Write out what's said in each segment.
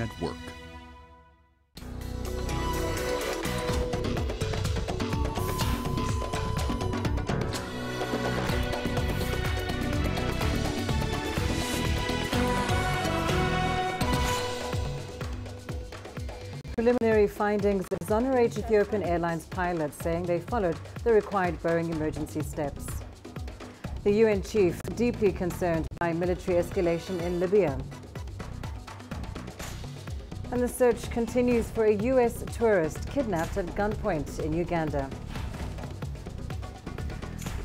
at work. Preliminary findings exonerate Ethiopian Airlines pilots, saying they followed the required Boeing emergency steps. The UN chief deeply concerned by military escalation in Libya. And the search continues for a US tourist kidnapped at gunpoint in Uganda.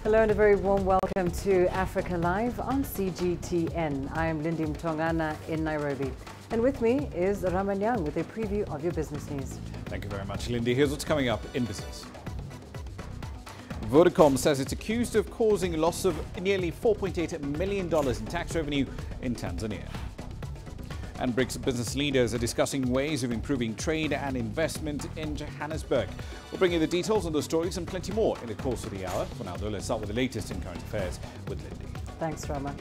Hello and a very warm welcome to Africa Live on CGTN. I am Lindy Mtongana in Nairobi. And with me is Raman Young with a preview of your business news. Thank you very much, Lindy. Here's what's coming up in business. Vodacom says it's accused of causing a loss of nearly $4.8 million in tax revenue in Tanzania. And BRICS business leaders are discussing ways of improving trade and investment in Johannesburg. We'll bring you the details on those stories and plenty more in the course of the hour. For now, though, let's start with the latest in current affairs with Lindy. Thanks, Rama.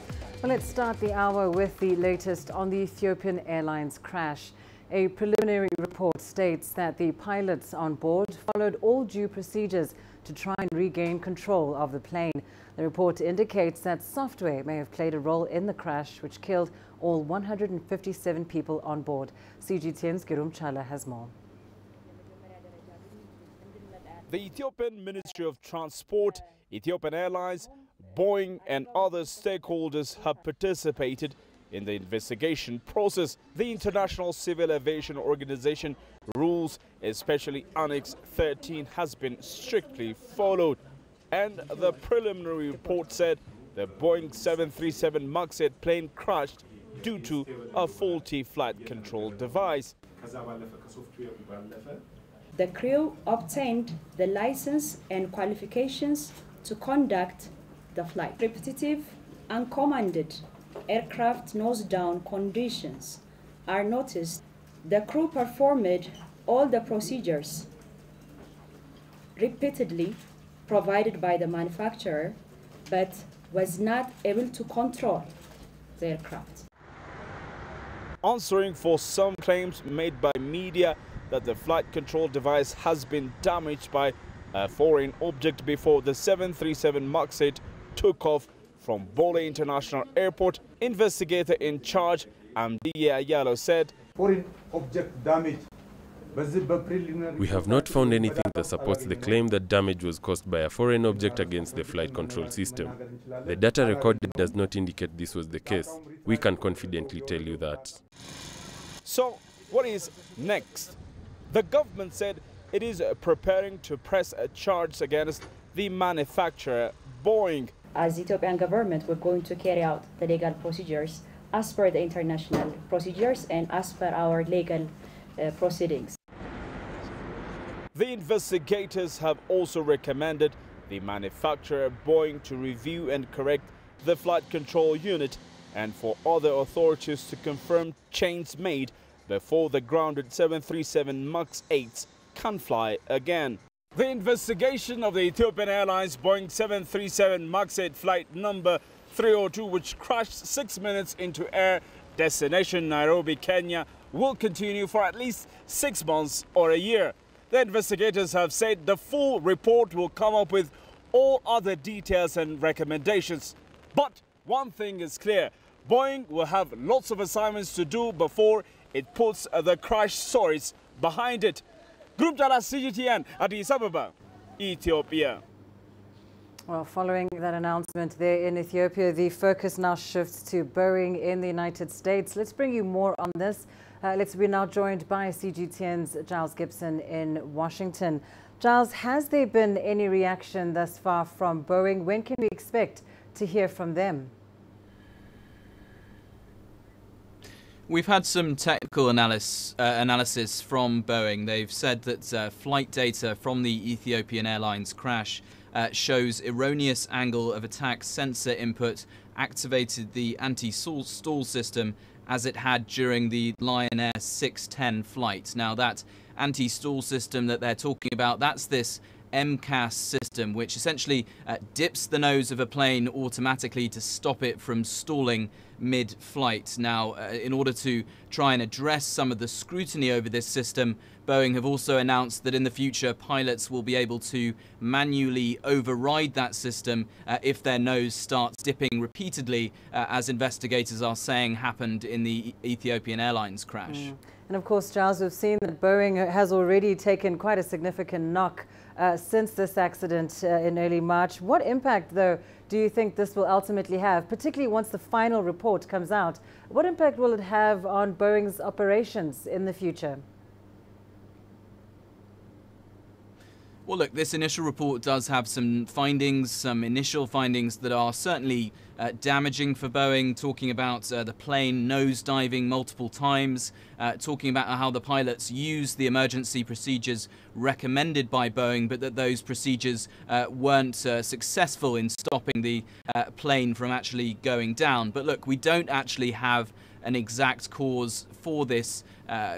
Well, let's start the hour with the latest on the Ethiopian Airlines crash. A preliminary report states that the pilots on board followed all due procedures to try and regain control of the plane. The report indicates that software may have played a role in the crash, which killed all 157 people on board. CGTN's Girum Chala has more. The Ethiopian Ministry of Transport, Ethiopian Airlines, Boeing and other stakeholders have participated in the investigation process. The International Civil Aviation Organization rules, especially Annex 13, has been strictly followed. And the preliminary report said the Boeing 737 MAX 8 plane crashed due to a faulty flight control device. The crew obtained the license and qualifications to conduct the flight. Repetitive, uncommanded aircraft nose-down conditions are noticed. The crew performed all the procedures repeatedly provided by the manufacturer, but was not able to control the aircraft. Answering for some claims made by media that the flight control device has been damaged by a foreign object before the 737 MAX 8 took off from Bole International Airport, investigator in charge, Amdiye Ayalo, said, "Foreign object damage. We have not found anything that supports the claim that damage was caused by a foreign object against the flight control system. The data recorded does not indicate this was the case. We can confidently tell you that." So, what is next? The government said it is preparing to press a charge against the manufacturer, Boeing. As the Ethiopian government, we're going to carry out the legal procedures as per the international procedures and as per our legal proceedings. The investigators have also recommended the manufacturer, Boeing, to review and correct the flight control unit and for other authorities to confirm changes made before the grounded 737 MAX 8s can fly again. The investigation of the Ethiopian Airlines Boeing 737 MAX 8 flight number 302, which crashed 6 minutes into air destination Nairobi, Kenya, will continue for at least 6 months or a year. The investigators have said the full report will come up with all other details and recommendations. But one thing is clear, Boeing will have lots of assignments to do before it puts the crash stories behind it. Group Dala CGTN, Addis Ababa, Ethiopia. Well, following that announcement there in Ethiopia, the focus now shifts to Boeing in the United States. Let's bring you more on this. We're now joined by CGTN's Giles Gibson in Washington. Giles, has there been any reaction thus far from Boeing? When can we expect to hear from them? We've had some technical analysis from Boeing. They've said that flight data from the Ethiopian Airlines crash shows erroneous angle of attack sensor input activated the anti-stall system as it had during the Lion Air 610 flight. Now that anti-stall system that they're talking about, that's this MCAS system, which essentially dips the nose of a plane automatically to stop it from stalling mid-flight. Now, in order to try and address some of the scrutiny over this system, Boeing have also announced that in the future pilots will be able to manually override that system if their nose starts dipping repeatedly, as investigators are saying happened in the Ethiopian Airlines crash. And of course, Giles, we've seen that Boeing has already taken quite a significant knock since this accident in early March. What impact, though, do you think this will ultimately have, particularly once the final report comes out? What impact will it have on Boeing's operations in the future? Well, look, this initial report does have some findings, some initial findings that are certainly damaging for Boeing, talking about the plane nosediving multiple times, talking about how the pilots used the emergency procedures recommended by Boeing, but that those procedures weren't successful in stopping the plane from actually going down. But look, we don't actually have an exact cause for this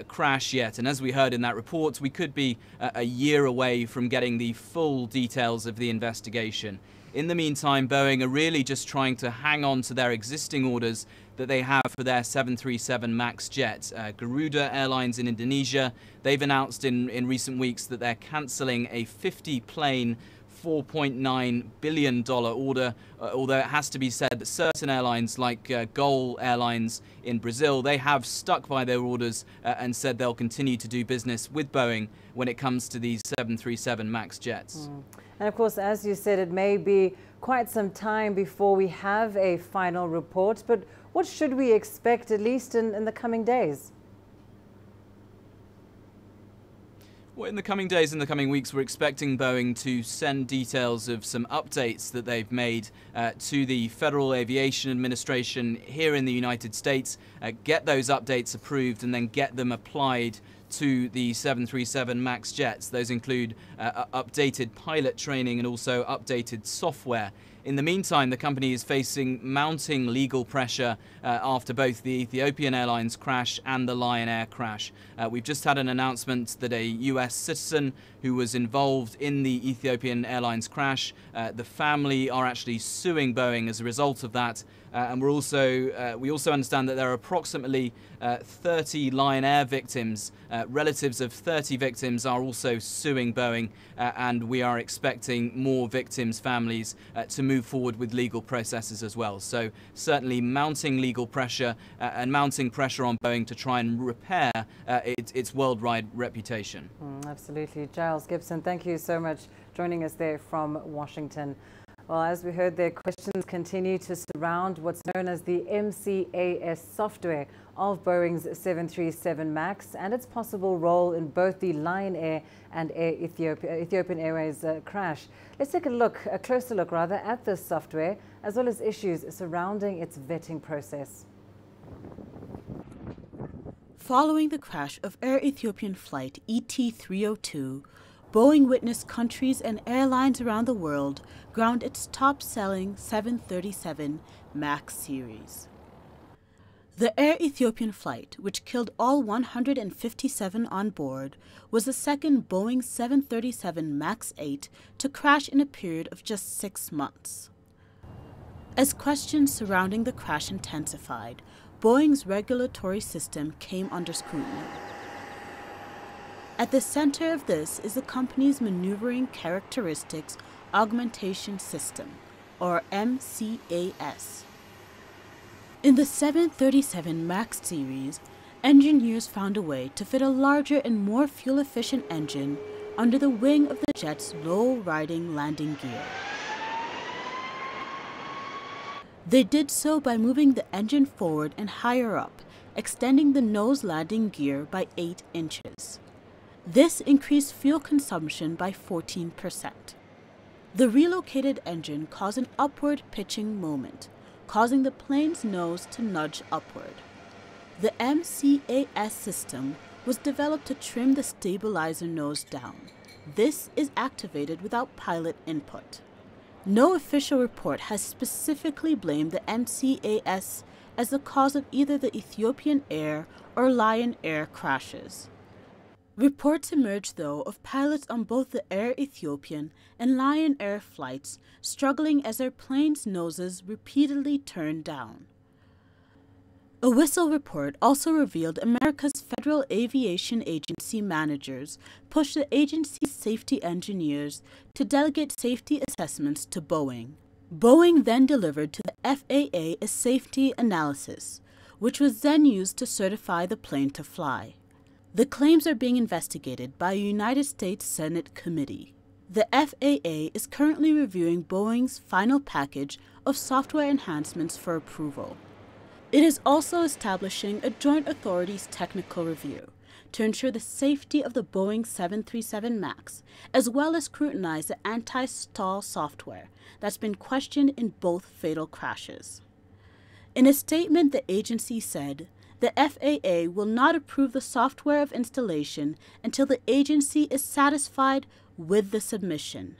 crash yet, and as we heard in that report, we could be a year away from getting the full details of the investigation. In the meantime, Boeing are really just trying to hang on to their existing orders that they have for their 737 MAX jet. Garuda Airlines in Indonesia, they've announced in recent weeks that they're cancelling a 50-plane $4.9 billion order, although it has to be said that certain airlines like Gol Airlines in Brazil, they have stuck by their orders and said they'll continue to do business with Boeing when it comes to these 737 MAX jets. And of course, as you said, it may be quite some time before we have a final report, but what should we expect, at least in the coming days? Well, in the coming days, in the coming weeks, we're expecting Boeing to send details of some updates that they've made to the Federal Aviation Administration here in the United States, get those updates approved and then get them applied to the 737 MAX jets. Those include updated pilot training and also updated software. In the meantime, the company is facing mounting legal pressure after both the Ethiopian Airlines crash and the Lion Air crash. We've just had an announcement that a US citizen who was involved in the Ethiopian Airlines crash, the family are actually suing Boeing as a result of that. And we also understand that there are approximately 30 Lion Air victims. Relatives of 30 victims are also suing Boeing, and we are expecting more victims' families to move forward with legal processes as well. So certainly mounting legal pressure and mounting pressure on Boeing to try and repair its worldwide reputation. Absolutely. Giles Gibson, thank you so much joining us there from Washington. Well, as we heard there, questions continue to surround what's known as the MCAS software of Boeing's 737 MAX and its possible role in both the Lion Air and Ethiopian Airways crash. Let's take a closer look at this software, as well as issues surrounding its vetting process. Following the crash of Air Ethiopian flight ET302, Boeing witnessed countries and airlines around the world ground its top-selling 737 MAX series. The Air Ethiopian flight, which killed all 157 on board, was the second Boeing 737 MAX 8 to crash in a period of just 6 months. As questions surrounding the crash intensified, Boeing's regulatory system came under scrutiny. At the center of this is the company's Maneuvering Characteristics Augmentation System, or MCAS. In the 737 MAX series, engineers found a way to fit a larger and more fuel-efficient engine under the wing of the jet's low-riding landing gear. They did so by moving the engine forward and higher up, extending the nose landing gear by 8 inches. This increased fuel consumption by 14%. The relocated engine caused an upward pitching moment, causing the plane's nose to nudge upward. The MCAS system was developed to trim the stabilizer nose down. This is activated without pilot input. No official report has specifically blamed the MCAS as the cause of either the Ethiopian Air or Lion Air crashes. Reports emerged, though, of pilots on both the Air Ethiopian and Lion Air flights struggling as their planes' noses repeatedly turned down. A whistle report also revealed America's Federal Aviation Agency managers pushed the agency's safety engineers to delegate safety assessments to Boeing. Boeing then delivered to the FAA a safety analysis, which was then used to certify the plane to fly. The claims are being investigated by a United States Senate committee. The FAA is currently reviewing Boeing's final package of software enhancements for approval. It is also establishing a joint authorities technical review to ensure the safety of the Boeing 737 MAX, as well as scrutinize the anti-stall software that's been questioned in both fatal crashes. In a statement, the agency said, the FAA will not approve the software of installation until the agency is satisfied with the submission.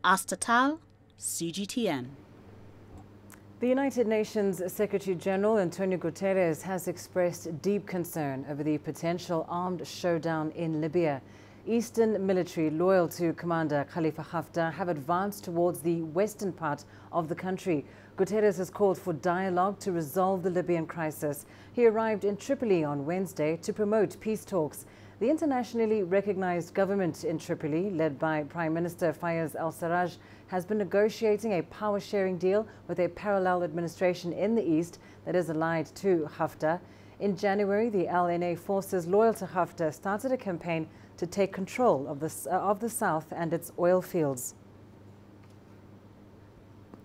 Astatal, CGTN. The United Nations Secretary General Antonio Guterres has expressed deep concern over the potential armed showdown in Libya. Eastern military loyal to Commander Khalifa Haftar have advanced towards the western part of the country. Guterres has called for dialogue to resolve the Libyan crisis. He arrived in Tripoli on Wednesday to promote peace talks. The internationally recognized government in Tripoli, led by Prime Minister Fayez al-Sarraj, has been negotiating a power-sharing deal with a parallel administration in the east that is allied to Haftar. In January, the LNA forces loyal to Haftar started a campaign to take control of the south and its oil fields.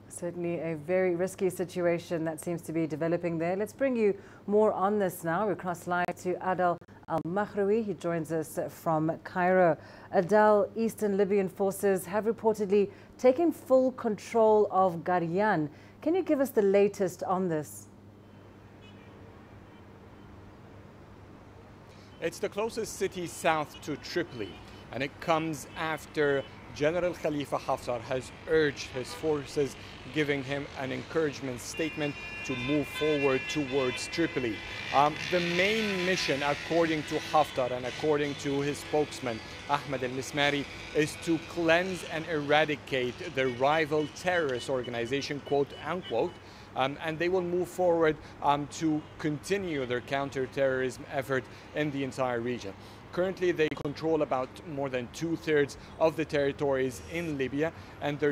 Certainly a very risky situation that seems to be developing there. Let's bring you more on this now. We cross live to Adel Al-Mahraoui. He joins us from Cairo. Adel, Eastern Libyan forces have reportedly taken full control of Garian. Can you give us the latest on this? It's the closest city south to Tripoli, and it comes after General Khalifa Haftar has urged his forces, giving him an encouragement statement to move forward towards Tripoli. The main mission, according to Haftar and according to his spokesman, Ahmed al-Mismari, is to cleanse and eradicate the rival terrorist organization, quote unquote, and they will move forward to continue their counter-terrorism effort in the entire region. Currently, they control about more than 2/3 of the territories in Libya, and their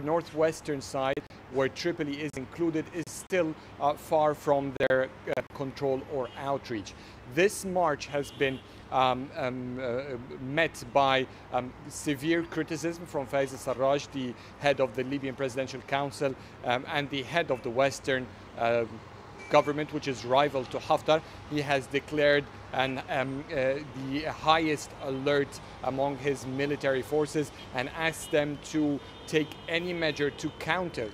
northwestern side, where Tripoli is included, is still far from their control or outreach. This march has been met by severe criticism from Fayez al-Sarraj, the head of the Libyan Presidential Council, and the head of the Western government, which is rival to Haftar. He has declared the highest alert among his military forces and asked them to take any measure to counter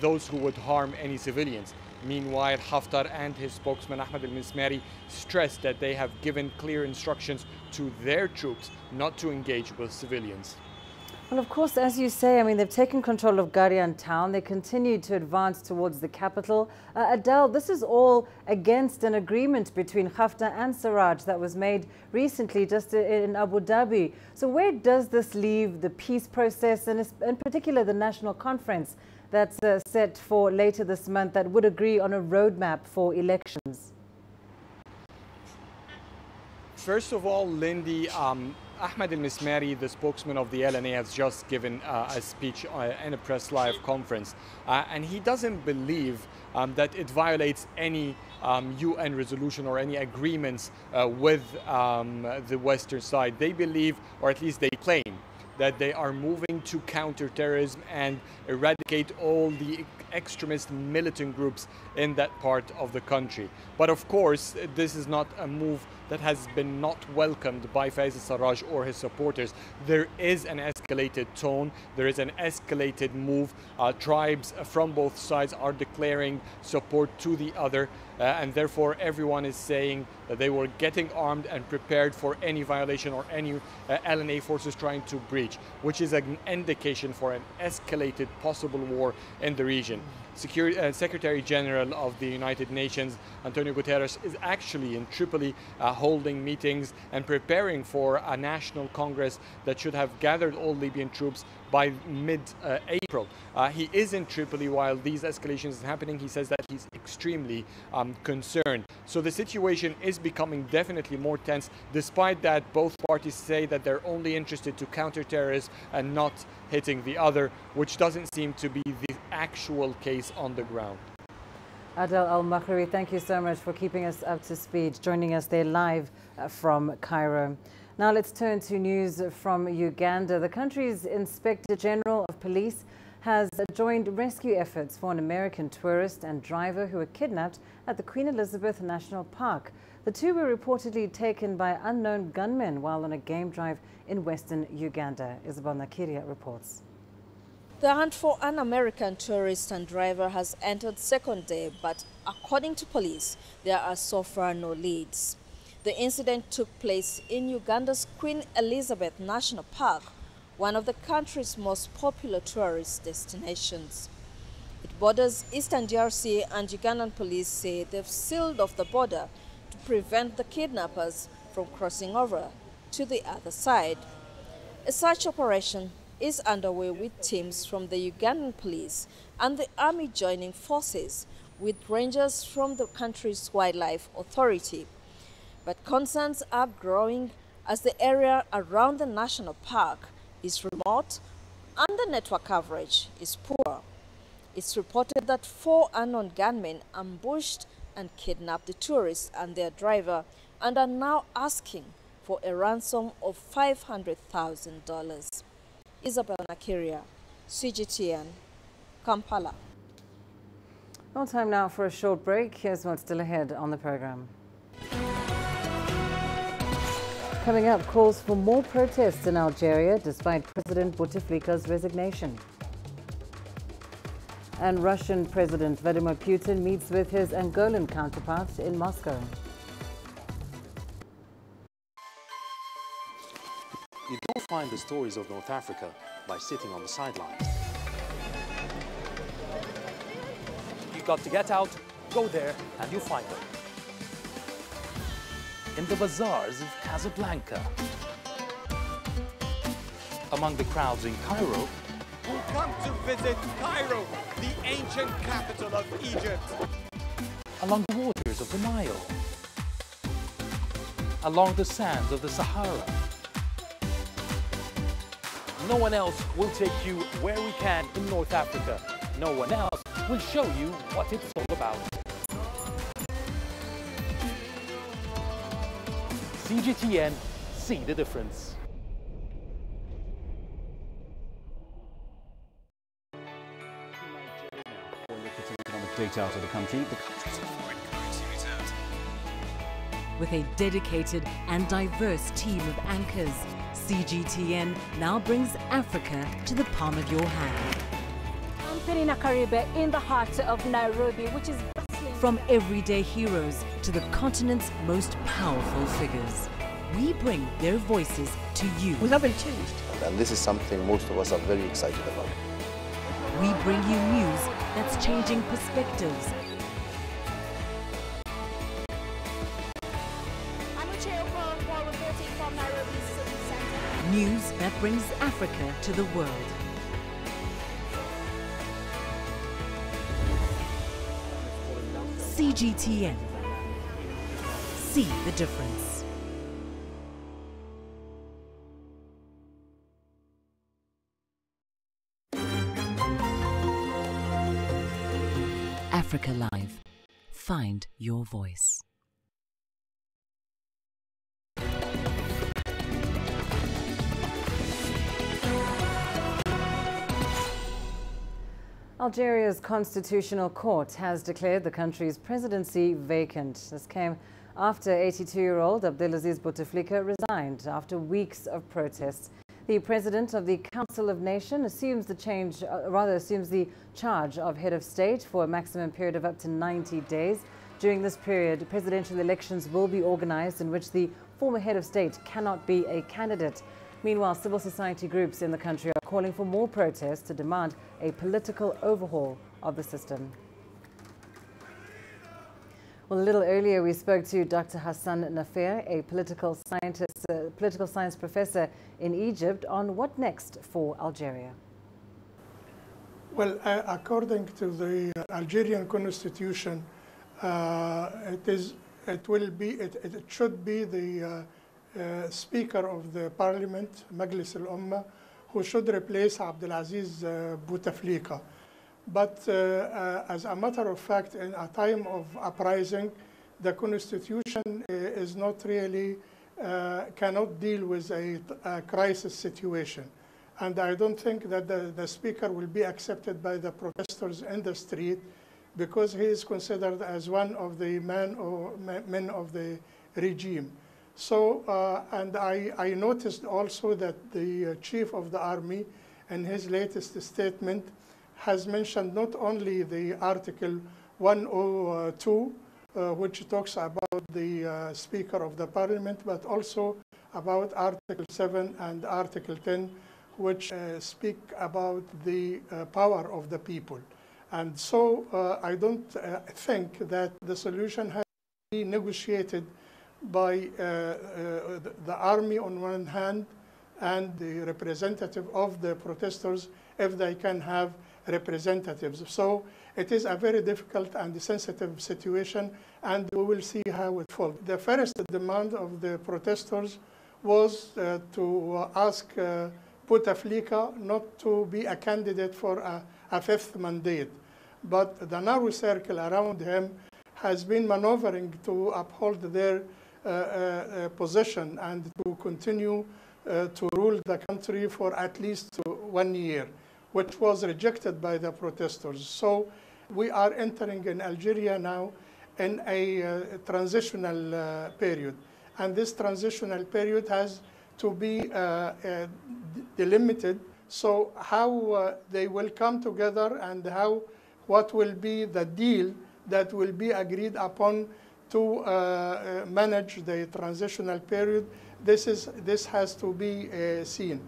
those who would harm any civilians. Meanwhile, Haftar and his spokesman Ahmed al-Mismari stressed that they have given clear instructions to their troops not to engage with civilians. Well, of course, as you say, I mean, they've taken control of Garian town. They continue to advance towards the capital. Adel, this is all against an agreement between Haftar and Sarraj that was made recently just in Abu Dhabi. So where does this leave the peace process, and in particular the national conference that's set for later this month that would agree on a roadmap for elections? First of all, Lindy, Ahmed al-Mismari, the spokesman of the LNA, has just given a speech in a press live conference, and he doesn't believe that it violates any UN resolution or any agreements with the Western side. They believe, or at least they claim, that they are moving to counter terrorism and eradicate all the extremist militant groups in that part of the country. But of course, this is not a move that has been not welcomed by Fayez al-Sarraj or his supporters. There is an escalated tone, there is an escalated move. Tribes from both sides are declaring support to the other, and therefore everyone is saying that they were getting armed and prepared for any violation or any LNA forces trying to breach, which is an indication for an escalated possible war in the region. Secretary General of the United Nations, Antonio Guterres, is actually in Tripoli holding meetings and preparing for a national congress that should have gathered all Libyan troops by mid-April. He is in Tripoli while these escalations are happening. He says that he's extremely concerned. So the situation is becoming definitely more tense, despite that both parties say that they're only interested to counter terrorism and not hitting the other, which doesn't seem to be the actual case on the ground. Adel Al-Makhrawi, thank you so much for keeping us up to speed, joining us there live from Cairo. Now let's turn to news from Uganda. The country's Inspector General of Police has joined rescue efforts for an American tourist and driver who were kidnapped at the Queen Elizabeth National Park. The two were reportedly taken by unknown gunmen while on a game drive in western Uganda. Isabel Nakiria reports. The hunt for an American tourist and driver has entered second day, but according to police, there are so far no leads. The incident took place in Uganda's Queen Elizabeth National Park, one of the country's most popular tourist destinations. It borders eastern DRC, and Ugandan police say they've sealed off the border to prevent the kidnappers from crossing over to the other side. A search operation is underway with teams from the Ugandan police and the army joining forces with rangers from the country's wildlife authority. But concerns are growing as the area around the national park is remote and the network coverage is poor. It's reported that 4 unknown gunmen ambushed and kidnapped the tourists and their driver and are now asking for a ransom of $500,000. Isabel Nakiria, CGTN, Kampala. Well, time now for a short break. Here's what's still ahead on the program. Coming up, calls for more protests in Algeria despite President Bouteflika's resignation. And Russian President Vladimir Putin meets with his Angolan counterpart in Moscow. You don't find the stories of North Africa by sitting on the sidelines. You got to get out, go there, and you find them. In the bazaars of Casablanca, among the crowds in Cairo, Who come to visit Cairo, the ancient capital of Egypt. along the waters of the Nile, along the sands of the Sahara. No one else will take you where we can in North Africa. No one else will show you what it's all about. CGTN, see the difference. Economic data out of the country. The country's foreign currency reserves. With a dedicated and diverse team of anchors, CGTN now brings Africa to the palm of your hand. I'm Penina Karibe in the heart of Nairobi, which is bustling. From everyday heroes to the continent's most powerful figures, we bring their voices to you. We haven't changed. And this is something most of us are very excited about. We bring you news that's changing perspectives. Reporting from Nairobi City Center. News that brings Africa to the world. CGTN. See the difference. Africa Live. Find your voice. Algeria's constitutional court has declared the country's presidency vacant. This came after 82-year-old Abdelaziz Bouteflika resigned after weeks of protests. The president of the Council of Nations assumes the charge of head of state for a maximum period of up to 90 days. During this period, presidential elections will be organized in which the former head of state cannot be a candidate. Meanwhile, civil society groups in the country are calling for more protests to demand a political overhaul of the system. Well, a little earlier we spoke to Dr. Hassan Nafir, a political science professor in Egypt, on what next for Algeria. Well, according to the Algerian constitution, it should be the Speaker of the Parliament, Majlis al-Ummah, who should replace Abdelaziz Bouteflika. But as a matter of fact, in a time of uprising, the constitution is not really, cannot deal with a crisis situation. And I don't think that the speaker will be accepted by the protesters in the street, because he is considered as one of the men of the regime. So, and I noticed also that the chief of the army, in his latest statement, has mentioned not only the Article 102, which talks about the Speaker of the Parliament, but also about Article 7 and Article 10, which speak about the power of the people. And so I don't think that the solution has to be negotiated by the army on one hand and the representative of the protesters, if they can have representatives. So it is a very difficult and sensitive situation, and we will see how it falls. The first demand of the protesters was to ask Bouteflika not to be a candidate for a fifth mandate. But the narrow circle around him has been maneuvering to uphold their position and to continue to rule the country for at least 1 year, which was rejected by the protesters. So we are entering in Algeria now in a transitional period. And this transitional period has to be delimited. So how they will come together and what will be the deal that will be agreed upon to manage the transitional period, this has to be seen.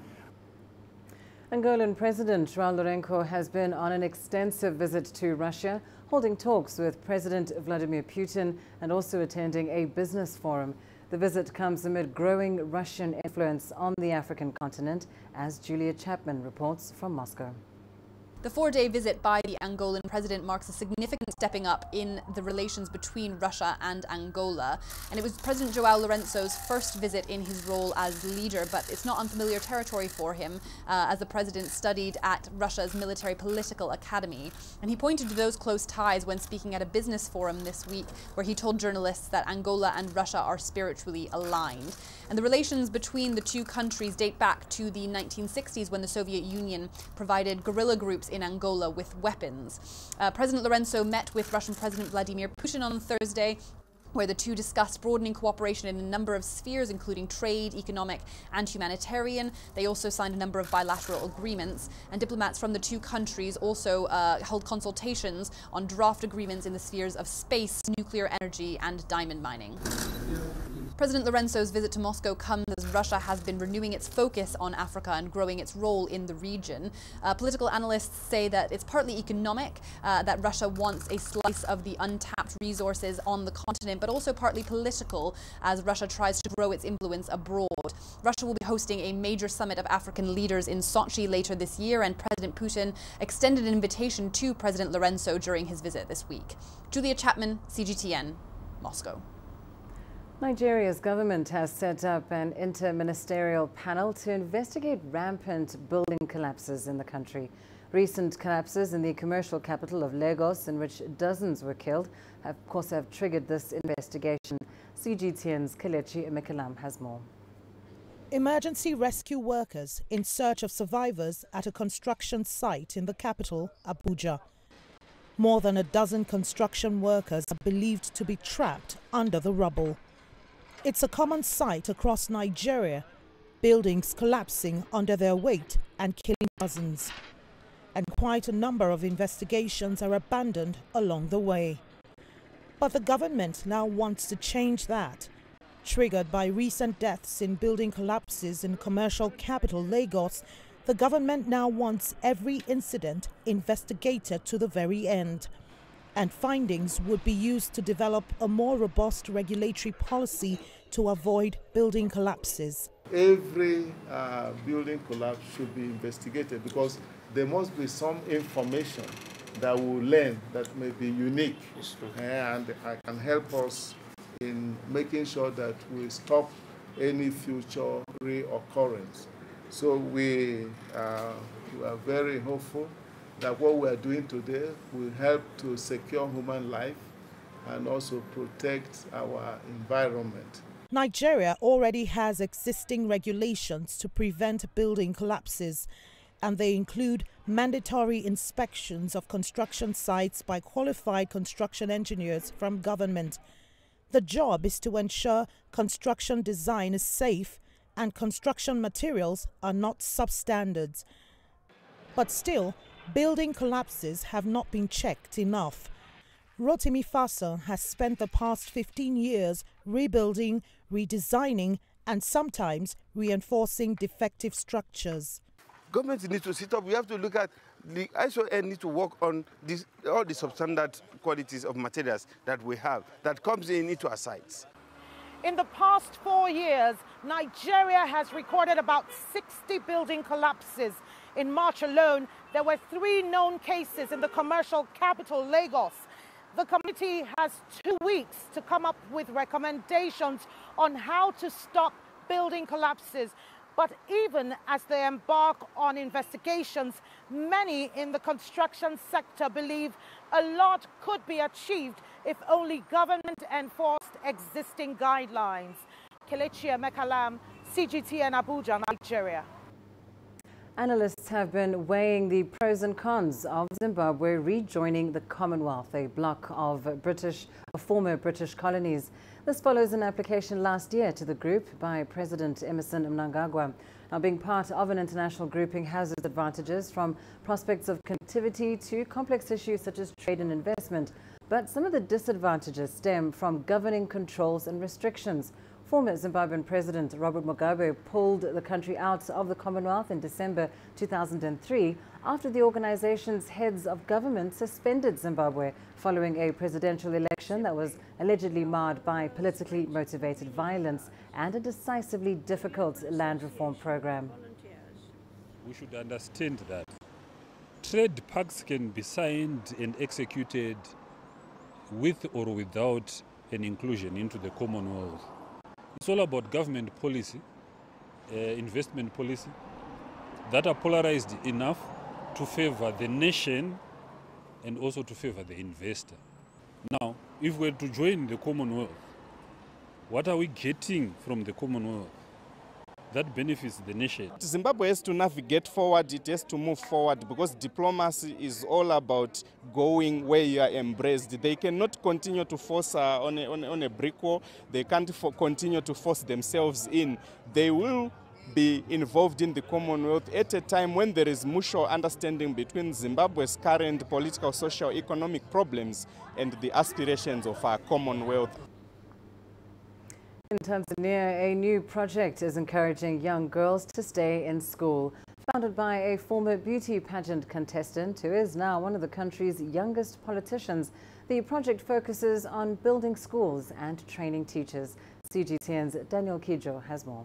Angolan President João Lourenço has been on an extensive visit to Russia, holding talks with President Vladimir Putin and also attending a business forum. The visit comes amid growing Russian influence on the African continent, as Julia Chapman reports from Moscow. The four-day visit by the Angolan president marks a significant stepping up in the relations between Russia and Angola. And it was President João Lourenço's first visit in his role as leader, but it's not unfamiliar territory for him, as the president studied at Russia's military political academy. And he pointed to those close ties when speaking at a business forum this week, where he told journalists that Angola and Russia are spiritually aligned. And the relations between the two countries date back to the 1960s, when the Soviet Union provided guerrilla groups in Angola with weapons. President Lourenço met with Russian President Vladimir Putin on Thursday, where the two discussed broadening cooperation in a number of spheres, including trade, economic and humanitarian. They also signed a number of bilateral agreements, and diplomats from the two countries also held consultations on draft agreements in the spheres of space, nuclear energy and diamond mining. President Lourenço's visit to Moscow comes as Russia has been renewing its focus on Africa and growing its role in the region. Political analysts say that it's partly economic, that Russia wants a slice of the untapped resources on the continent, but also partly political, as Russia tries to grow its influence abroad. Russia will be hosting a major summit of African leaders in Sochi later this year, and President Putin extended an invitation to President Lourenço during his visit this week. Julia Chapman, CGTN, Moscow. Nigeria's government has set up an interministerial panel to investigate rampant building collapses in the country. Recent collapses in the commercial capital of Lagos, in which dozens were killed, have triggered this investigation. CGTN's Kelechi Emekalam has more. Emergency rescue workers in search of survivors at a construction site in the capital, Abuja. More than a dozen construction workers are believed to be trapped under the rubble. It's a common sight across Nigeria, buildings collapsing under their weight and killing dozens. And quite a number of investigations are abandoned along the way. But the government now wants to change that, triggered by recent deaths in building collapses in commercial capital Lagos The government now wants every incident investigated to the very end, and findings would be used to develop a more robust regulatory policy to avoid building collapses. Every building collapse should be investigated because there must be some information that we'll learn that may be unique and can help us in making sure that we stop any future reoccurrence. So we are very hopeful that what we are doing today will help to secure human life and also protect our environment. Nigeria already has existing regulations to prevent building collapses, and they include mandatory inspections of construction sites by qualified construction engineers from government. The job is to ensure construction design is safe and construction materials are not substandards. But still, building collapses have not been checked enough. Rotimi Faso has spent the past 15 years rebuilding, redesigning and sometimes reinforcing defective structures. Government needs to sit up. We have to look at the ISO needs to work on this, all the substandard qualities of materials that we have that comes into our sites. In the past 4 years, Nigeria has recorded about 60 building collapses. In March alone, there were 3 known cases in the commercial capital, Lagos. The committee has 2 weeks to come up with recommendations on how to stop building collapses. But even as they embark on investigations, many in the construction sector believe a lot could be achieved if only government enforced existing guidelines. Kelechi Emekalam, CGTN Abuja, Nigeria. Analysts have been weighing the pros and cons of Zimbabwe rejoining the Commonwealth, a bloc of former British colonies. This follows an application last year to the group by President Emerson Mnangagwa. Now, being part of an international grouping has its advantages, from prospects of connectivity to complex issues such as trade and investment. But some of the disadvantages stem from governing controls and restrictions. Former Zimbabwean President Robert Mugabe pulled the country out of the Commonwealth in December 2003 after the organization's heads of government suspended Zimbabwe following a presidential election that was allegedly marred by politically motivated violence and a decisively difficult land reform program. We should understand that trade pacts can be signed and executed with or without an inclusion into the Commonwealth. It's all about government policy, investment policy, that are polarized enough to favor the nation and also to favor the investor. Now, if we're to join the Commonwealth, what are we getting from the Commonwealth that benefits the nation? Zimbabwe has to navigate forward, it has to move forward, because diplomacy is all about going where you are embraced. They cannot continue to force on a brick wall. They can't continue to force themselves in. They will be involved in the Commonwealth at a time when there is mutual understanding between Zimbabwe's current political, social, economic problems and the aspirations of our Commonwealth. In Tanzania, a new project is encouraging young girls to stay in school. Founded by a former beauty pageant contestant who is now one of the country's youngest politicians, the project focuses on building schools and training teachers. CGTN's Daniel Kijo has more.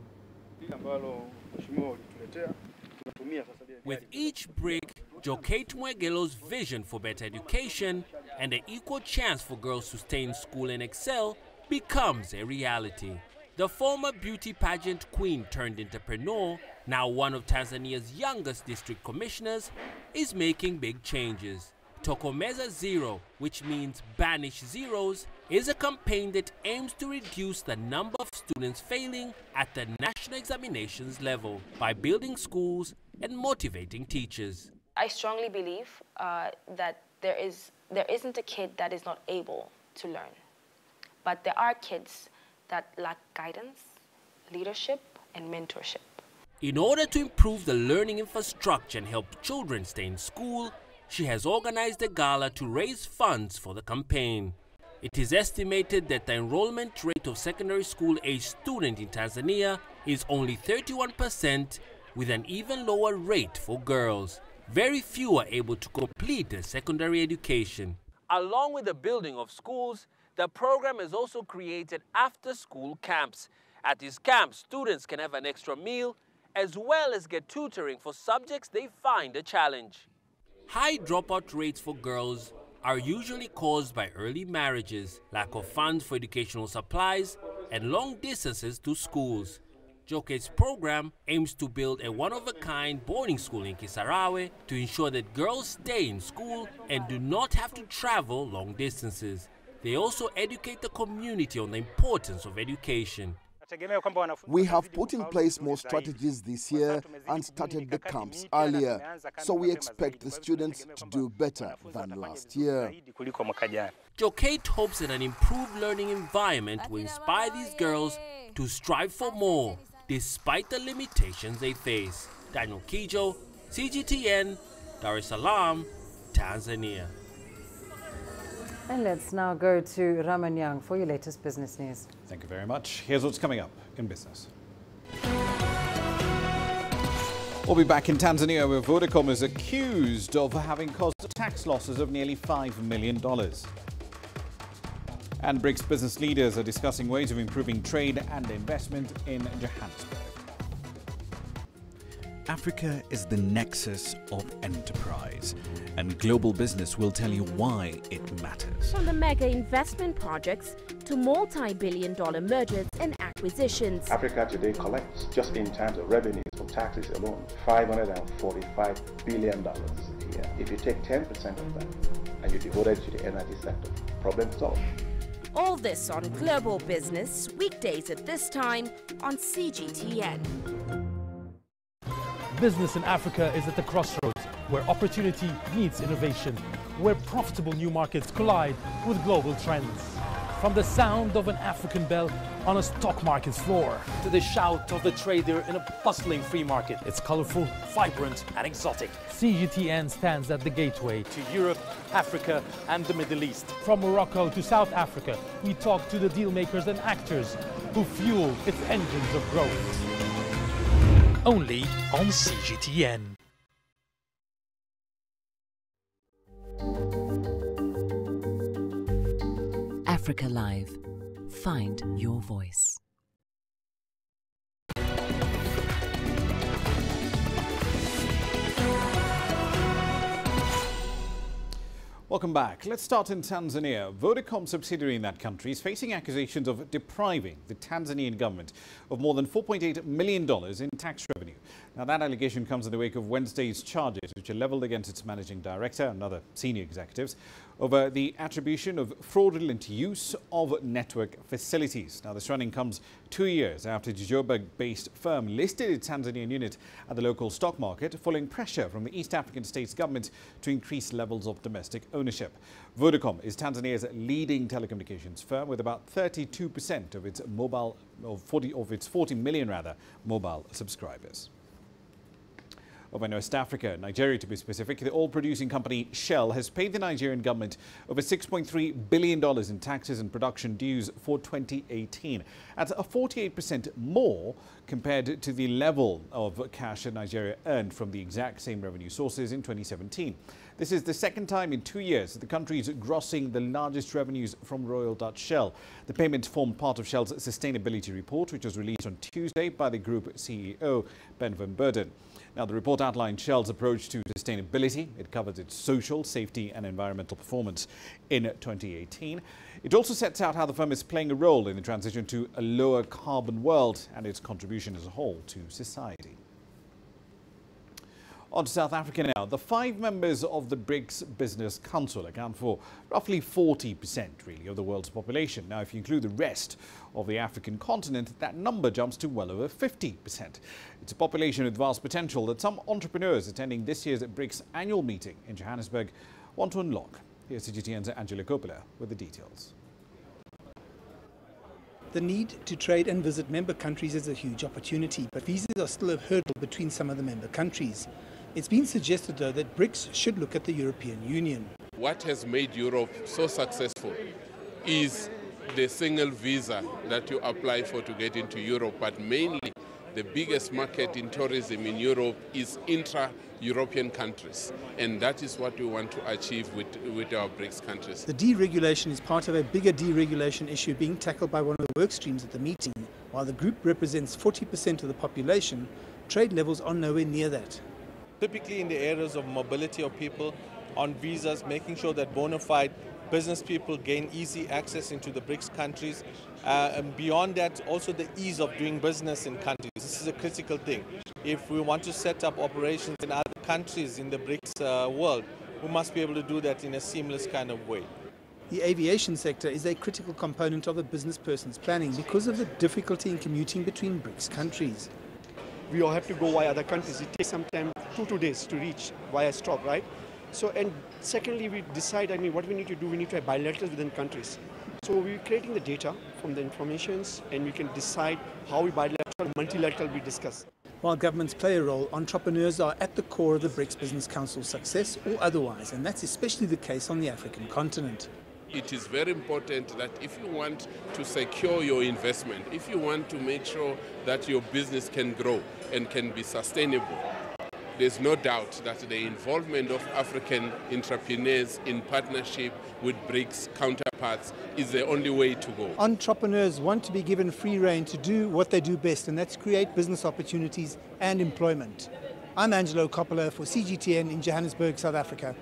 With each brick, Jokate Mwegelo's vision for better education and an equal chance for girls to stay in school and excel becomes a reality. The former beauty pageant queen turned entrepreneur, now one of Tanzania's youngest district commissioners, is making big changes. Tokomeza Zero, which means banish zeros, is a campaign that aims to reduce the number of students failing at the national examinations level by building schools and motivating teachers. I strongly believe that there isn't a kid that is not able to learn. But there are kids that lack guidance, leadership, and mentorship. In order to improve the learning infrastructure and help children stay in school, she has organized a gala to raise funds for the campaign. It is estimated that the enrollment rate of secondary school-age students in Tanzania is only 31%, with an even lower rate for girls. Very few are able to complete their secondary education. Along with the building of schools, the program has also created after-school camps. At these camps, students can have an extra meal as well as get tutoring for subjects they find a challenge. High dropout rates for girls are usually caused by early marriages, lack of funds for educational supplies, and long distances to schools. Joke's program aims to build a one-of-a-kind boarding school in Kisarawe to ensure that girls stay in school and do not have to travel long distances. They also educate the community on the importance of education. We have put in place more strategies this year and started the camps earlier, so we expect the students to do better than last year. Joke hopes that an improved learning environment will inspire these girls to strive for more, despite the limitations they face. Daniel Kijo, CGTN, Dar es Salaam, Tanzania. And let's now go to Ramanyang for your latest business news. Thank you very much. Here's what's coming up in business. We'll be back in Tanzania, where Vodacom is accused of having caused tax losses of nearly $5 million. And BRICS business leaders are discussing ways of improving trade and investment in Johannesburg. Africa is the nexus of enterprise, and global business will tell you why it matters. From the mega investment projects to multi-billion-dollar mergers and acquisitions. Africa today collects, just in terms of revenues from taxes alone, $545 billion a year. If you take 10% of that and you devote it to the energy sector, problem solved. All this on Global Business, weekdays at this time on CGTN. Business in Africa is at the crossroads, where opportunity meets innovation, where profitable new markets collide with global trends. From the sound of an African bell on a stock market's floor, to the shout of the trader in a bustling free market. It's colorful, vibrant, and exotic. CGTN stands at the gateway to Europe, Africa, and the Middle East. From Morocco to South Africa, we talk to the deal makers and actors who fuel its engines of growth. Only on CGTN. Africa Live. Find your voice. Welcome back. Let's start in Tanzania. Vodacom subsidiary in that country is facing accusations of depriving the Tanzanian government of more than $4.8 million in tax revenue. Now, that allegation comes in the wake of Wednesday's charges, which are leveled against its managing director and other senior executives over the attribution of fraudulent use of network facilities. Now, this running comes 2 years after the Joburg-based firm listed its Tanzanian unit at the local stock market, following pressure from the East African state's government to increase levels of domestic ownership. Vodacom is Tanzania's leading telecommunications firm, with about 32% of its its 40 million mobile subscribers. Over in West Africa, Nigeria to be specific, the oil-producing company Shell has paid the Nigerian government over $6.3 billion in taxes and production dues for 2018. That's 48% more compared to the level of cash that Nigeria earned from the exact same revenue sources in 2017. This is the second time in 2 years that the country is grossing the largest revenues from Royal Dutch Shell. The payments formed part of Shell's sustainability report, which was released on Tuesday by the group CEO, Ben van Beurden. Now, the report outlined Shell's approach to sustainability. It covers its social, safety and environmental performance in 2018. It also sets out how the firm is playing a role in the transition to a lower carbon world and its contribution as a whole to society. On to South Africa now. The 5 members of the BRICS Business Council account for roughly 40% really of the world's population. Now, if you include the rest of the African continent, that number jumps to well over 50%. It's a population with vast potential that some entrepreneurs attending this year's BRICS annual meeting in Johannesburg want to unlock. Here's CGTN's Angela Coppola with the details. The need to trade and visit member countries is a huge opportunity, but visas are still a hurdle between some of the member countries. It's been suggested, though, that BRICS should look at the European Union. What has made Europe so successful is the single visa that you apply for to get into Europe, but mainly the biggest market in tourism in Europe is intra-European countries, and that is what we want to achieve with our BRICS countries. The deregulation is part of a bigger deregulation issue being tackled by one of the work streams at the meeting. While the group represents 40% of the population, trade levels are nowhere near that. Typically in the areas of mobility of people, on visas, making sure that bona fide business people gain easy access into the BRICS countries. And beyond that, also the ease of doing business in countries. This is a critical thing. If we want to set up operations in other countries in the BRICS world, we must be able to do that in a seamless kind of way. The aviation sector is a critical component of a business person's planning because of the difficulty in commuting between BRICS countries. We all have to go via other countries. It takes sometimes 2 days to reach via stop, right? So, and secondly, we decide, what we need to do, we need to have bilaterals within countries. So we're creating the data from the informations, and we can decide how we bilateral, multilateral we discuss. While governments play a role, entrepreneurs are at the core of the BRICS Business Council's success or otherwise, and that's especially the case on the African continent. It is very important that if you want to secure your investment, if you want to make sure that your business can grow and can be sustainable, there's no doubt that the involvement of African entrepreneurs in partnership with BRICS counterparts is the only way to go. Entrepreneurs want to be given free rein to do what they do best, and that's create business opportunities and employment. I'm Angelo Coppola for CGTN in Johannesburg, South Africa.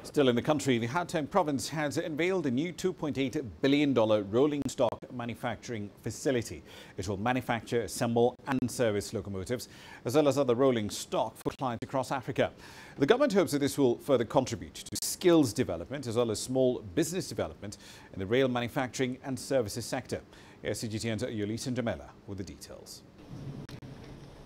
Still in the country, the Gauteng province has unveiled a new $2.8 billion rolling stock manufacturing facility. It will manufacture, assemble and service locomotives, as well as other rolling stock for clients across Africa. The government hopes that this will further contribute to skills development as well as small business development in the rail manufacturing and services sector. Here's CGTN's Lindy Mtongana with the details.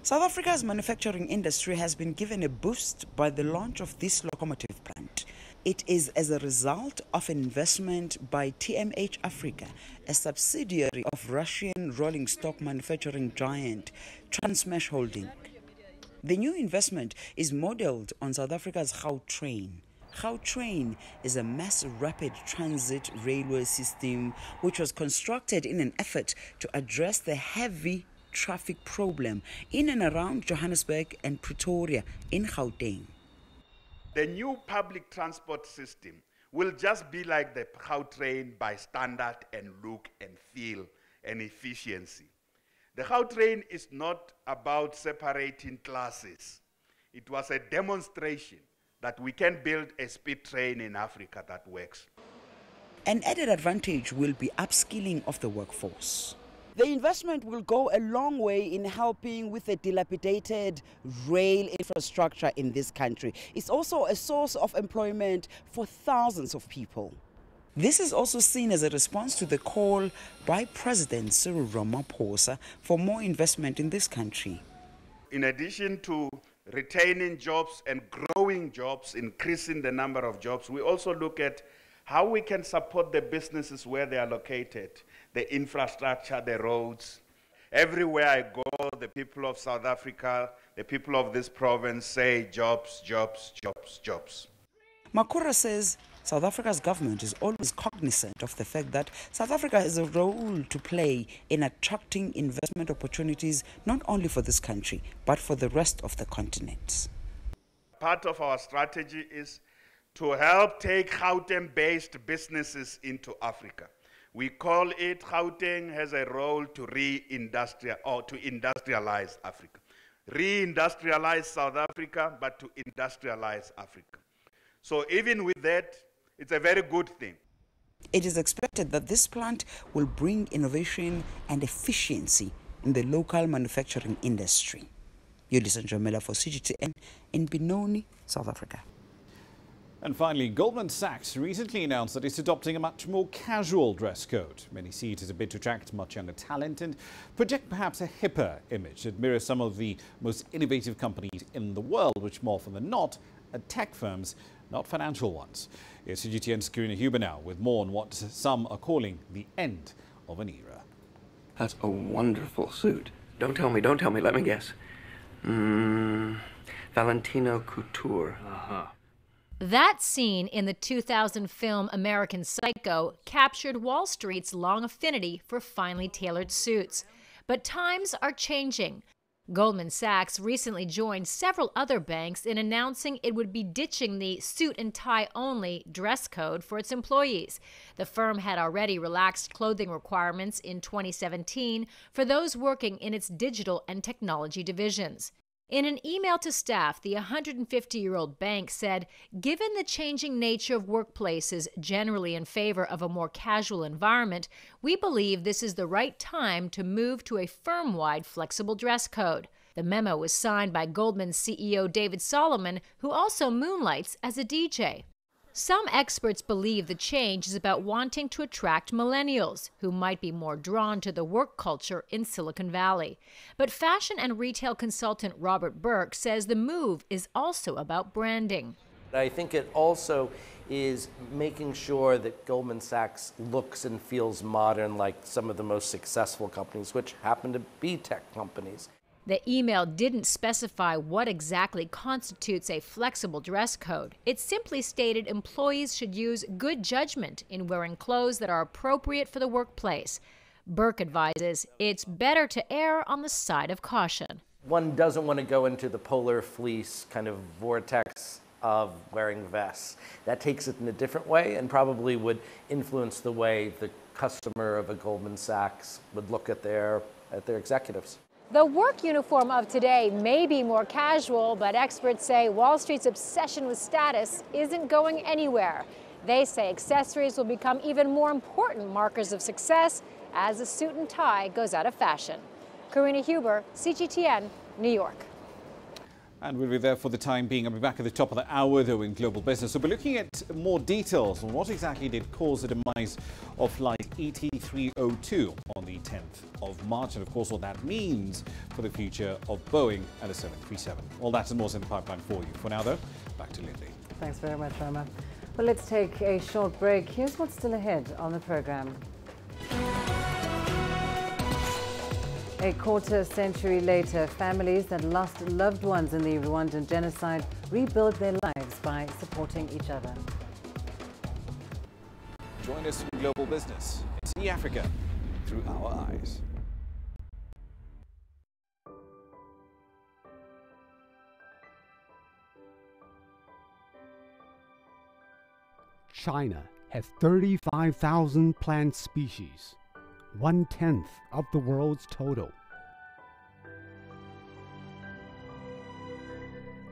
South Africa's manufacturing industry has been given a boost by the launch of this locomotive plant. It is as a result of an investment by TMH Africa, a subsidiary of Russian rolling stock manufacturing giant Transmesh Holding. The new investment is modeled on South Africa's Gautrain. Gautrain is a mass rapid transit railway system which was constructed in an effort to address the heavy traffic problem in and around Johannesburg and Pretoria in Gauteng. The new public transport system will just be like the Gautrain by standard and look and feel and efficiency. The Gautrain is not about separating classes. It was a demonstration that we can build a speed train in Africa that works. An added advantage will be upskilling of the workforce. The investment will go a long way in helping with the dilapidated rail infrastructure in this country. It's also a source of employment for thousands of people. This is also seen as a response to the call by President Cyril Ramaphosa for more investment in this country. In addition to retaining jobs and growing jobs, increasing the number of jobs, we also look at how we can support the businesses where they are located, the infrastructure, the roads. Everywhere I go, the people of South Africa, the people of this province say jobs, jobs, jobs, jobs. Makura says South Africa's government is always cognizant of the fact that South Africa has a role to play in attracting investment opportunities not only for this country, but for the rest of the continent. Part of our strategy is to help take Gauteng-based businesses into Africa. We call it Gauteng has a role to industrialize Africa. Re-industrialize South Africa, but to industrialize Africa. So even with that, it's a very good thing. It is expected that this plant will bring innovation and efficiency in the local manufacturing industry. Lindy Mtongana for CGTN in Benoni, South Africa. And finally, Goldman Sachs recently announced that it's adopting a much more casual dress code. Many see it as a bid to attract much younger talent and project perhaps a hipper image that mirrors some of the most innovative companies in the world, which more often than not are tech firms, not financial ones. Here's CGTN's Karina Huber now with more on what some are calling the end of an era. That's a wonderful suit. Don't tell me, let me guess. Valentino Couture. That scene in the 2000 film American Psycho captured Wall Street's long affinity for finely tailored suits. But times are changing. Goldman Sachs recently joined several other banks in announcing it would be ditching the suit and tie only dress code for its employees. The firm had already relaxed clothing requirements in 2017 for those working in its digital and technology divisions. In an email to staff, the 150-year-old bank said, given the changing nature of workplaces generally in favor of a more casual environment, we believe this is the right time to move to a firm-wide flexible dress code. The memo was signed by Goldman's CEO David Solomon, who also moonlights as a DJ. Some experts believe the change is about wanting to attract millennials, who might be more drawn to the work culture in Silicon Valley. But fashion and retail consultant Robert Burke says the move is also about branding. I think it also is making sure that Goldman Sachs looks and feels modern like some of the most successful companies, which happen to be tech companies. The email didn't specify what exactly constitutes a flexible dress code. It simply stated employees should use good judgment in wearing clothes that are appropriate for the workplace. Burke advises it's better to err on the side of caution. One doesn't want to go into the polar fleece kind of vortex of wearing vests. That takes it in a different way and probably would influence the way the customer of a Goldman Sachs would look at their executives. The work uniform of today may be more casual, but experts say Wall Street's obsession with status isn't going anywhere. They say accessories will become even more important markers of success as the suit and tie goes out of fashion. Karina Huber, CGTN, New York. And we'll be there for the time being. I'll be back at the top of the hour, though, in global business. So we're looking at more details on what exactly did cause the demise of flight ET302 on the 10th of March, and of course what that means for the future of Boeing and a 737. All that and more in the pipeline for you. For now, though, back to Lindy. Thanks very much, Rama. Well, let's take a short break. Here's what's still ahead on the program. A quarter century later, families that lost loved ones in the Rwandan genocide rebuild their lives by supporting each other. Join us in global business. See Africa through our eyes. China has 35,000 plant species, 1/10 of the world's total.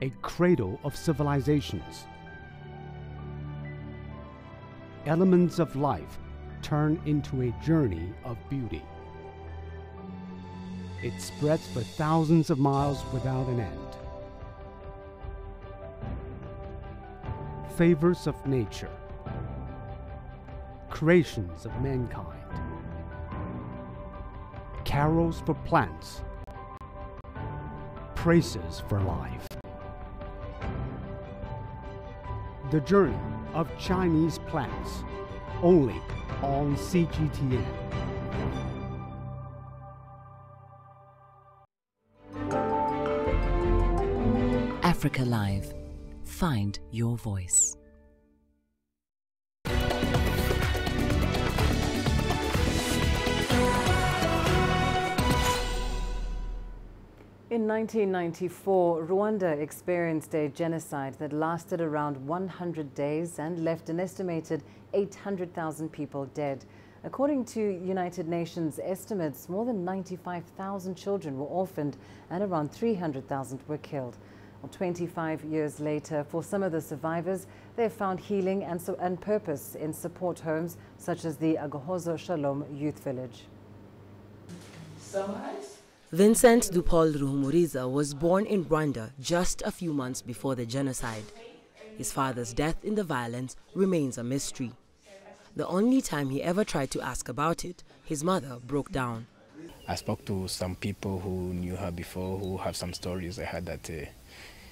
A cradle of civilizations. Elements of life turn into a journey of beauty. It spreads for thousands of miles without an end. Favors of nature. Creations of mankind. Carols for plants. Praises for life. The journey of Chinese plants, only on CGTN. Africa Live. Find your voice. In 1994, Rwanda experienced a genocide that lasted around 100 days and left an estimated 800,000 people dead. According to United Nations estimates, more than 95,000 children were orphaned and around 300,000 were killed. Well, 25 years later, for some of the survivors, they have found healing and purpose in support homes such as the Agahozo Shalom Youth Village. Vincent Dupol Ruhumuriza was born in Rwanda just a few months before the genocide. His father's death in the violence remains a mystery. The only time he ever tried to ask about it, his mother broke down. I spoke to some people who knew her before, who have some stories. I heard that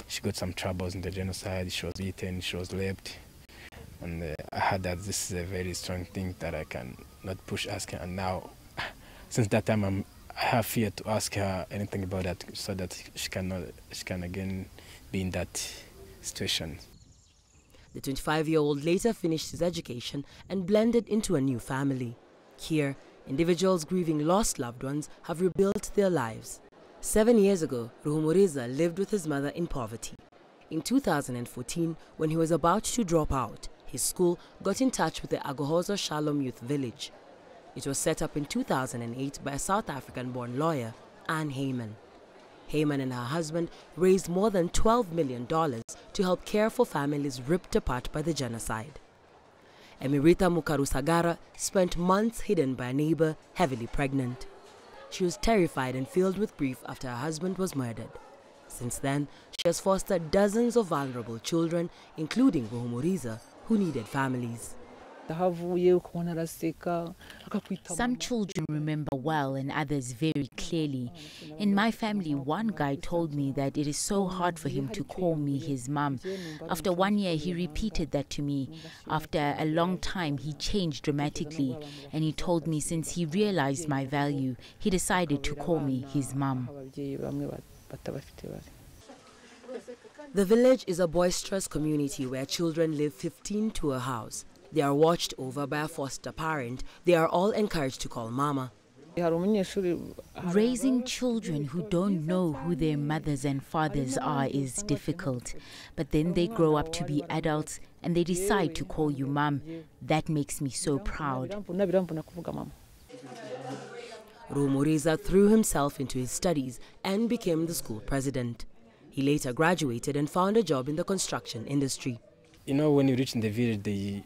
she got some troubles in the genocide, she was eaten, she was raped. And I heard that this is a very strong thing that I can not push asking. And now, since that time, I have fear to ask her anything about that so that she can again be in that situation. The 25-year-old later finished his education and blended into a new family. Here, Individuals grieving lost loved ones have rebuilt their lives. 7 years ago, Ruhumuriza lived with his mother in poverty. In 2014, when he was about to drop out, his school got in touch with the Agohozo Shalom Youth Village. It was set up in 2008 by a South African-born lawyer, Anne Heyman. Heyman and her husband raised more than $12 million to help care for families ripped apart by the genocide. Emirita Mukarusagara spent months hidden by a neighbor, heavily pregnant. She was terrified and filled with grief after her husband was murdered. Since then, she has fostered dozens of vulnerable children, including Ruhumuriza, who needed families. Some children remember well and others very clearly. In my family, one guy told me that it is so hard for him to call me his mum. After 1 year, he repeated that to me. After a long time, he changed dramatically, and he told me since he realized my value, he decided to call me his mum. The village is a boisterous community where children live 15 to a house. They are watched over by a foster parent. They are all encouraged to call mama. Raising children who don't know who their mothers and fathers are is difficult. But then they grow up to be adults and they decide to call you mum. That makes me so proud. Ruhumuriza threw himself into his studies and became the school president. He later graduated and found a job in the construction industry. You know, when you reach in the village, they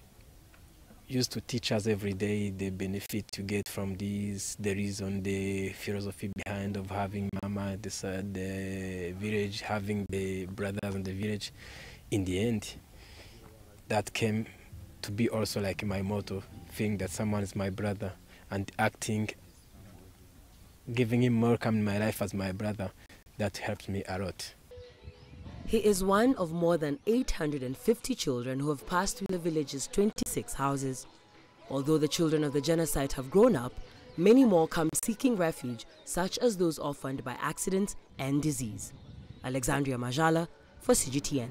used to teach us every day the benefit you get from this, the reason, the philosophy behind of having mama, the village, having the brothers in the village. In the end, that came to be also like my motto, feeling that someone is my brother and acting, giving him more come in my life as my brother. That helps me a lot. He is one of more than 850 children who have passed through the village's 26 houses. Although the children of the genocide have grown up, many more come seeking refuge, such as those orphaned by accidents and disease. Alexandria Majala for CGTN.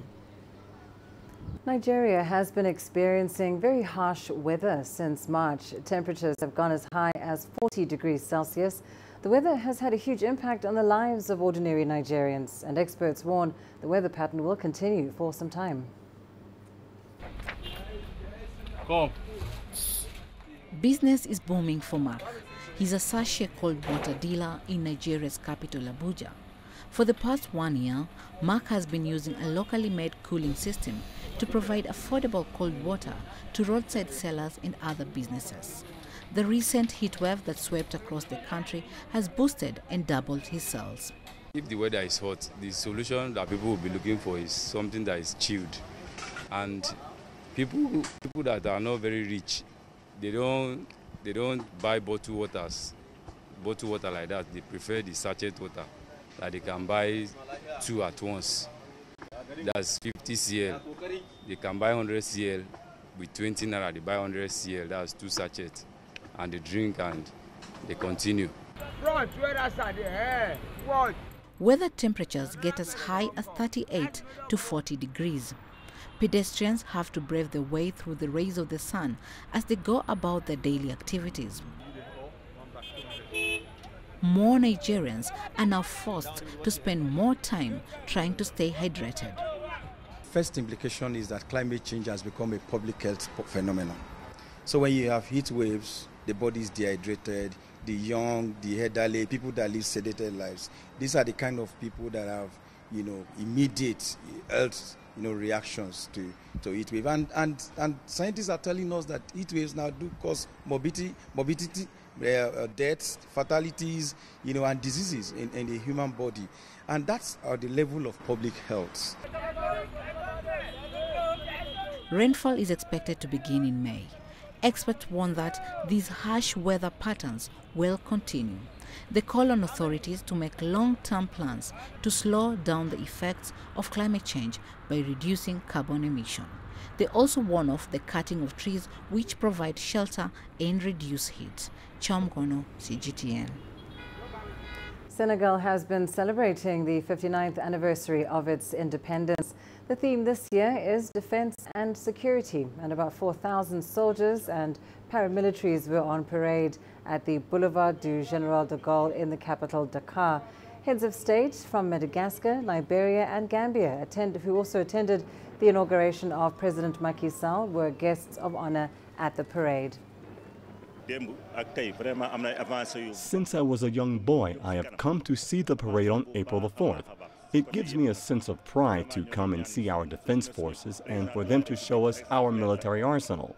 Nigeria has been experiencing very harsh weather since March. Temperatures have gone as high as 40 degrees Celsius. The weather has had a huge impact on the lives of ordinary Nigerians, and experts warn the weather pattern will continue for some time. Business is booming for Mark. He's a sachet cold water dealer in Nigeria's capital, Abuja. For the past 1 year, Mark has been using a locally made cooling system to provide affordable cold water to roadside sellers and other businesses. The recent heat wave that swept across the country has boosted and doubled his sales. If the weather is hot, the solution that people will be looking for is something that is chilled. And people that are not very rich, they don't buy bottled water like that. They prefer the sachet water that they can buy 2 at once. That's 50 cl. They can buy 100 cl with 20 naira. They buy 100 cl. That's 2 sachets. And they drink and they continue. Weather temperatures get as high as 38 to 40 degrees. Pedestrians have to brave their way through the rays of the sun as they go about their daily activities. More Nigerians are now forced to spend more time trying to stay hydrated. First implication is that climate change has become a public health phenomenon. So when you have heat waves, the body is dehydrated, the young, the elderly, people that live sedated lives. These are the kind of people that have, immediate health, reactions to heat wave. And scientists are telling us that heat waves now do cause morbidity, deaths, fatalities, and diseases in the human body. And that's the level of public health. Rainfall is expected to begin in May. Experts warn that these harsh weather patterns will continue. They call on authorities to make long-term plans to slow down the effects of climate change by reducing carbon emission. They also warn of the cutting of trees which provide shelter and reduce heat. Chamgono, CGTN. Senegal has been celebrating the 59th anniversary of its independence. The theme this year is defense and security, and about 4,000 soldiers and paramilitaries were on parade at the Boulevard du Général de Gaulle in the capital, Dakar. Heads of state from Madagascar, Liberia and Gambia, who also attended the inauguration of President Macky Sall, were guests of honor at the parade. Since I was a young boy, I have come to see the parade on April the 4th. It gives me a sense of pride to come and see our defense forces and for them to show us our military arsenal.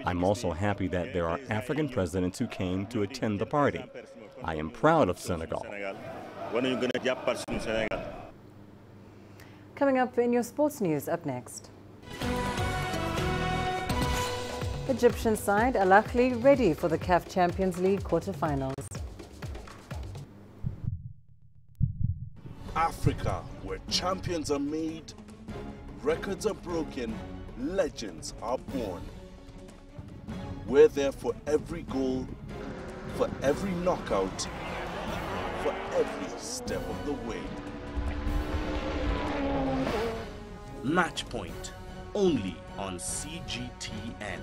I'm also happy that there are African presidents who came to attend the party. I am proud of Senegal. Coming up in your sports news, up next. Egyptian side Al Ahly ready for the CAF Champions League quarterfinals. Africa, where champions are made, records are broken, legends are born. We're there for every goal, for every knockout, for every step of the way. Match Point, only on CGTN.